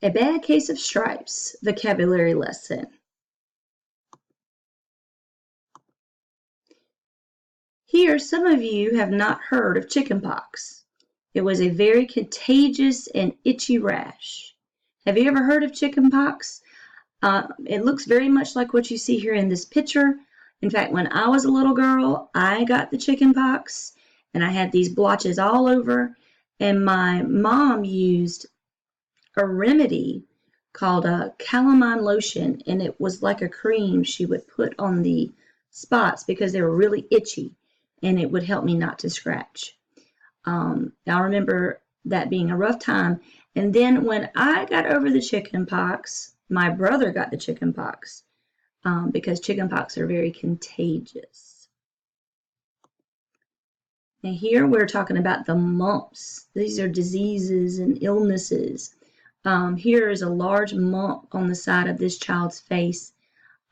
A bad case of stripes, vocabulary lesson. Here, some of you have not heard of chickenpox. It was a very contagious and itchy rash. Have you ever heard of chickenpox? It looks very much like what you see here in this picture. In fact, when I was a little girl, I got the chickenpox, and I had these blotches all over, and my mom used a remedy called a calamine lotion, and it was like a cream she would put on the spots because they were really itchy, and it would help me not to scratch. I remember that being a rough time. And then when I got over the chicken pox, my brother got the chicken pox because chicken pox are very contagious. And here we're talking about the mumps. These are diseases and illnesses. Here is a large mump on the side of this child's face,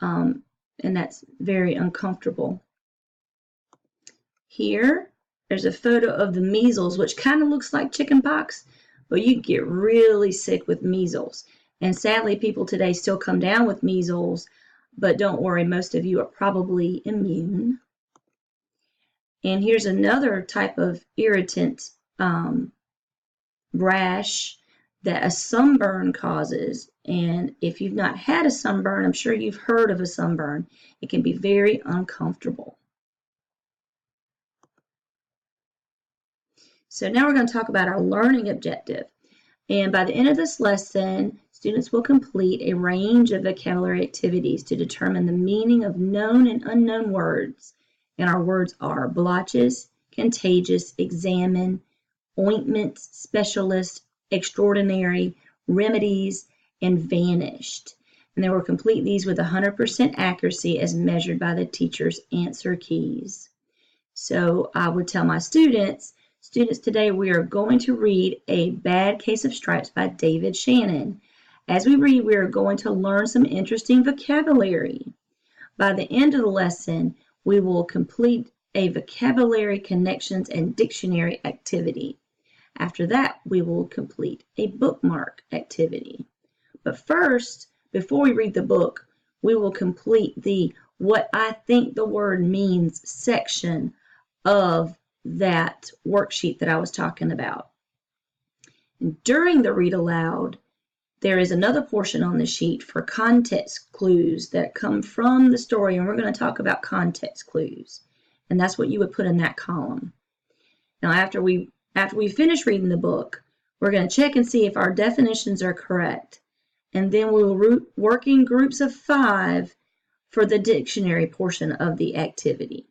and that's very uncomfortable. Here, there's a photo of the measles, which kind of looks like chicken pox, but you get really sick with measles. And sadly, people today still come down with measles, but don't worry, most of you are probably immune. And here's another type of irritant rash that a sunburn causes. And if you've not had a sunburn, I'm sure you've heard of a sunburn. It can be very uncomfortable. So now we're going to talk about our learning objective. And by the end of this lesson, students will complete a range of vocabulary activities to determine the meaning of known and unknown words. And our words are blotches, contagious, examine, ointment, specialist, extraordinary, remedies, and vanished. And they will complete these with 100% accuracy as measured by the teacher's answer keys. So I would tell my students, today we are going to read A Bad Case of Stripes by David Shannon. As we read, we are going to learn some interesting vocabulary. By the end of the lesson, we will complete a vocabulary connections and dictionary activity. After that, we will complete a bookmark activity. But first, before we read the book, we will complete the What I Think the Word Means section of that worksheet that I was talking about. And during the read aloud, there is another portion on the sheet for context clues that come from the story, and we're going to talk about context clues. And that's what you would put in that column. Now, after we finish reading the book, we're going to check and see if our definitions are correct. And then we will work in groups of 5 for the dictionary portion of the activity.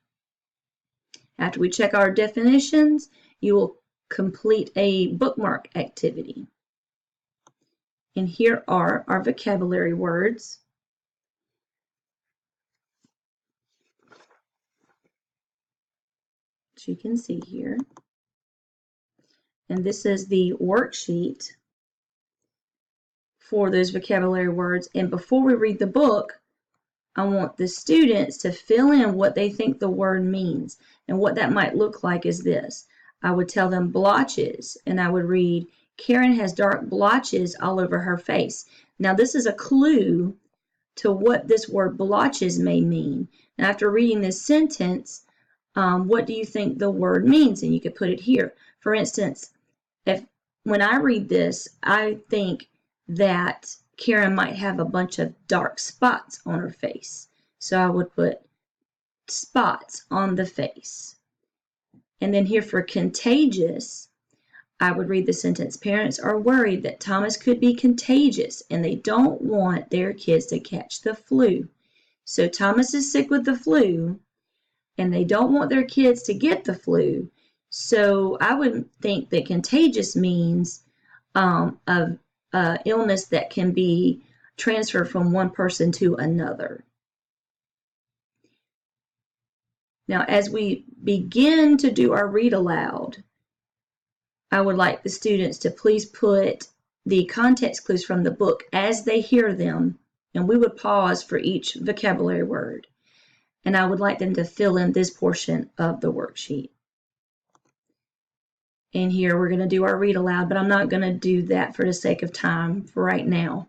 After we check our definitions, you will complete a bookmark activity. And here are our vocabulary words. As you can see here. And this is the worksheet for those vocabulary words. And before we read the book, I want the students to fill in what they think the word means. And what that might look like is this. I would tell them blotches, and I would read, Karen has dark blotches all over her face. Now this is a clue to what this word blotches may mean. And after reading this sentence, what do you think the word means? And you could put it here. For instance, when I read this, I think that Karen might have a bunch of dark spots on her face. So I would put spots on the face. And then here for contagious, I would read the sentence, parents are worried that Thomas could be contagious and they don't want their kids to catch the flu. So Thomas is sick with the flu and they don't want their kids to get the flu. So I would think that contagious means of illness that can be transferred from one person to another. Now, as we begin to do our read aloud, I would like the students to please put the context clues from the book as they hear them, and we would pause for each vocabulary word. And I would like them to fill in this portion of the worksheet. And here we're going to do our read aloud, but I'm not going to do that for the sake of time for right now.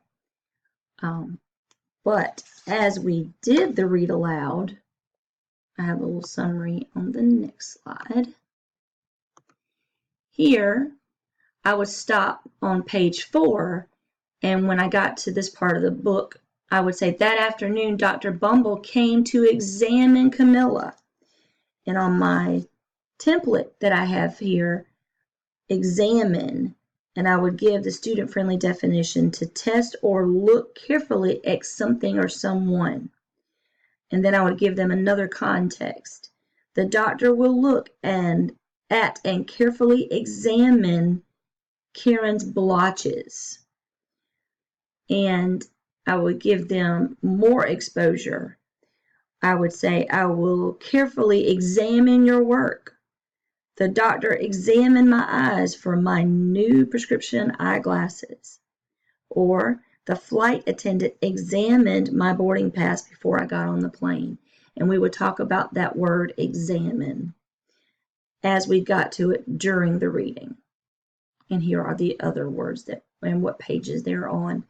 But as we did the read aloud, I have a little summary on the next slide. Here, I would stop on page 4, and when I got to this part of the book, I would say, that afternoon, Dr. Bumble came to examine Camilla. And on my template that I have here, examine, and I would give the student-friendly definition to test or look carefully at something or someone. And then I would give them another context. The doctor will look at and carefully examine Karen's blotches. And I would give them more exposure. I would say, I will carefully examine your work. The doctor examined my eyes for my new prescription eyeglasses. Or the flight attendant examined my boarding pass before I got on the plane. And we would talk about that word examine as we got to it during the reading. And here are the other words and what pages they're on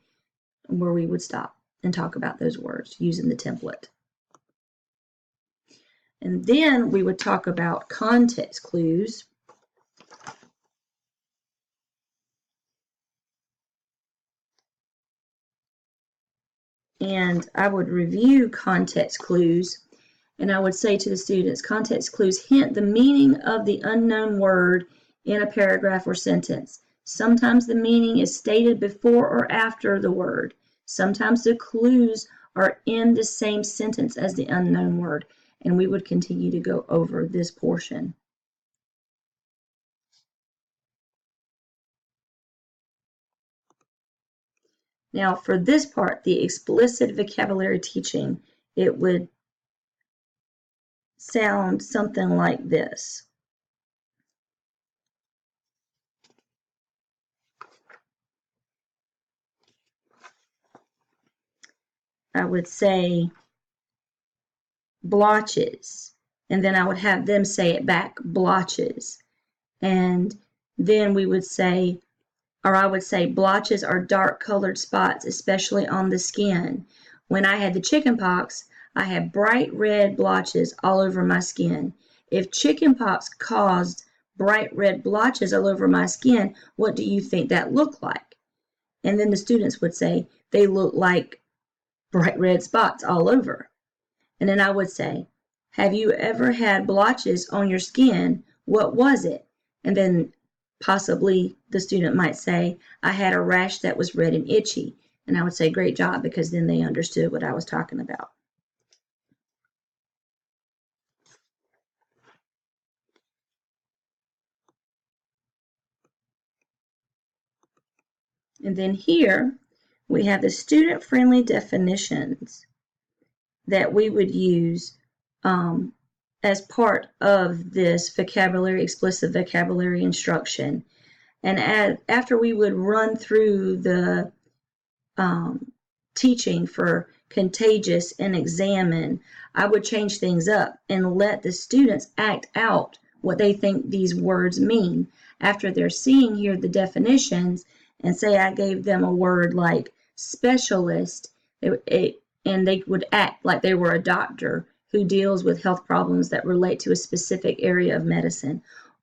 where we would stop and talk about those words using the template. And then we would talk about context clues. And I would review context clues, and I would say to the students, context clues hint the meaning of the unknown word in a paragraph or sentence. Sometimes the meaning is stated before or after the word. Sometimes the clues are in the same sentence as the unknown word. And we would continue to go over this portion. Now, for this part, the explicit vocabulary teaching, it would sound something like this. I would say blotches, and then I would have them say it back, blotches. And then we would say, or I would say, blotches are dark colored spots, especially on the skin. When I had the chicken pox, I had bright red blotches all over my skin. If chicken pox caused bright red blotches all over my skin, what do you think that looked like? And then the students would say, they look like bright red spots all over. And then I would say, have you ever had blotches on your skin? What was it? And then possibly the student might say, I had a rash that was red and itchy. And I would say, great job, because then they understood what I was talking about. And then here we have the student-friendly definitions that we would use as part of this vocabulary, explicit vocabulary instruction. And after we would run through the teaching for contagious and examine, I would change things up and let the students act out what they think these words mean. After they're seeing here the definitions, and say I gave them a word like specialist, and they would act like they were a doctor who deals with health problems that relate to a specific area of medicine.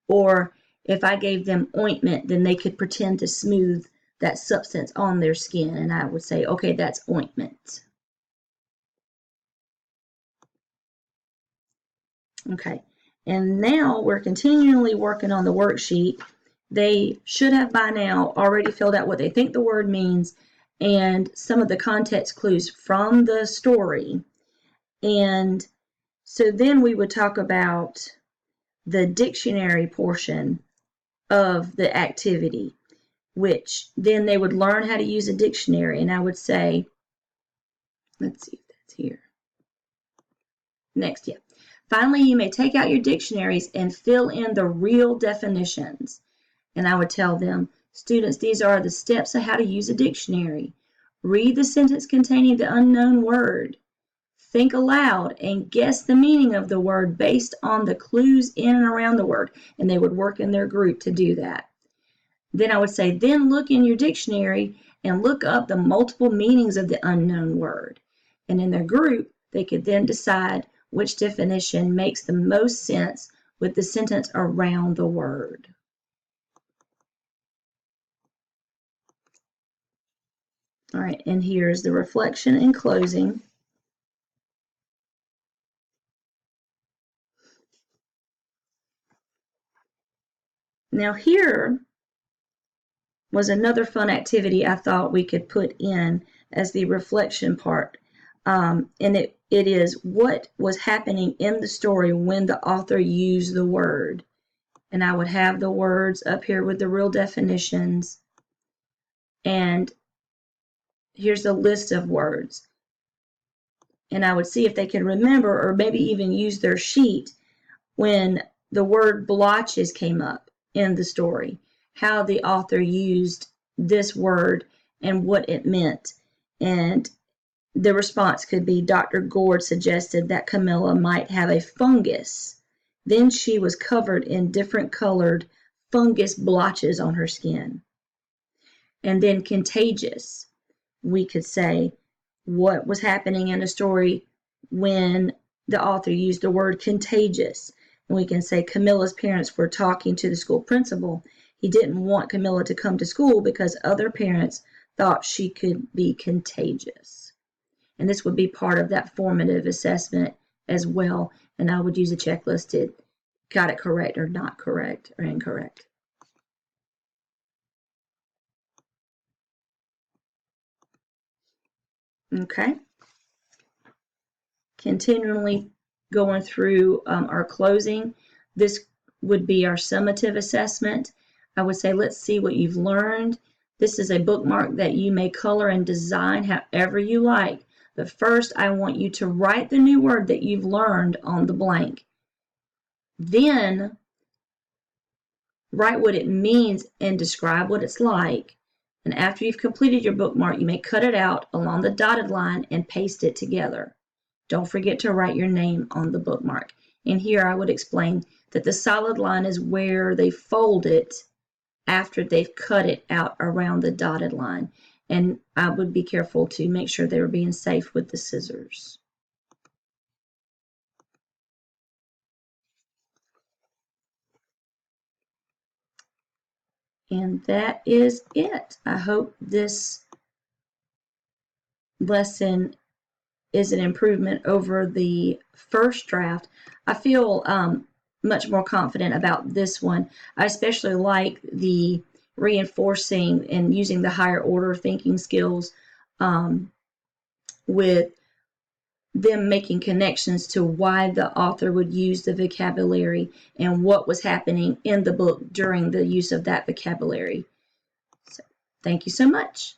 Or if I gave them ointment, then they could pretend to smooth that substance on their skin, and I would say, okay, that's ointment. Okay, and now we're continually working on the worksheet. They should have by now already filled out what they think the word means and some of the context clues from the story. And so then we would talk about the dictionary portion of the activity, which then they would learn how to use a dictionary. And I would say, let's see if that's here. Next, yeah. Finally, you may take out your dictionaries and fill in the real definitions. And I would tell them, students, these are the steps of how to use a dictionary. Read the sentence containing the unknown word. think aloud and guess the meaning of the word based on the clues in and around the word. And they would work in their group to do that. Then I would say, then look in your dictionary and look up the multiple meanings of the unknown word. And in their group, they could then decide which definition makes the most sense with the sentence around the word. All right, and here's the reflection and closing. Now here was another fun activity I thought we could put in as the reflection part. And it is what was happening in the story when the author used the word. And I would have the words up here with the real definitions. And here's the list of words. And I would see if they can remember or maybe even use their sheet when the word blotches came up in the story, how the author used this word and what it meant. And the response could be, Dr. Gord suggested that Camilla might have a fungus. Then she was covered in different colored fungus blotches on her skin. And then contagious. We could say what was happening in a story when the author used the word contagious. And we can say Camilla's parents were talking to the school principal. He didn't want Camilla to come to school because other parents thought she could be contagious. And this would be part of that formative assessment as well. And I would use a checklist to got it correct or not correct or incorrect. Okay. Continually going through our closing. This would be our summative assessment. I would say, let's see what you've learned. This is a bookmark that you may color and design however you like. But first, I want you to write the new word that you've learned on the blank. Then, write what it means and describe what it's like. And after you've completed your bookmark, you may cut it out along the dotted line and paste it together. Don't forget to write your name on the bookmark. And here I would explain that the solid line is where they fold it after they've cut it out around the dotted line. And I would be careful to make sure they were being safe with the scissors. And that is it. I hope this lesson is an improvement over the first draft. I feel much more confident about this one. I especially like the reinforcing and using the higher order thinking skills with them making connections to why the author would use the vocabulary and what was happening in the book during the use of that vocabulary. So, thank you so much.